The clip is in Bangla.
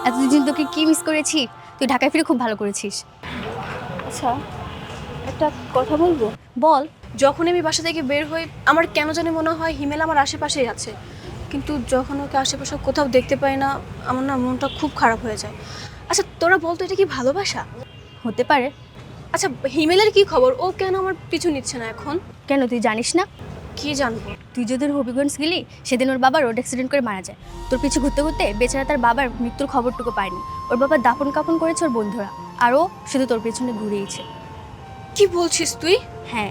এতদিন তোকে কি মিস করেছি। তুই ঢাকায় ফিরে খুব ভালো করেছিস। আচ্ছা, একটা কথা বলবো? বল। যখন আমি বাসা থেকে বের হই আমার কেন জানি মনে হয় হিমেল আমার আশেপাশেই আছে, কিন্তু যখন ওকে আশেপাশে কোথাও দেখতে পাই না আমার না মনটা খুব খারাপ হয়ে যায়। আচ্ছা তোরা বলতো এটা কি ভালোবাসা? হতে পারে। আচ্ছা হিমেলের কি খবর? ও কেন আমার পিছু নিচ্ছে না এখন? কেন তুই জানিস না? কি জানবো? তুই যেদিন হবিগঞ্জ গেলি সেদিন ওর বাবা রোড অ্যাক্সিডেন্ট করে মারা যায়। তোর পিছু ঘুরতে ঘুরতে বেচারা তার বাবার মৃত্যুর খবরটুকু পায়নি। ওর বাবা দাফন কাফন করেছে ওর বন্ধুরা, আর ও শুধু তোর পেছনে ঘুরেইছে। কি বলছিস তুই? হ্যাঁ,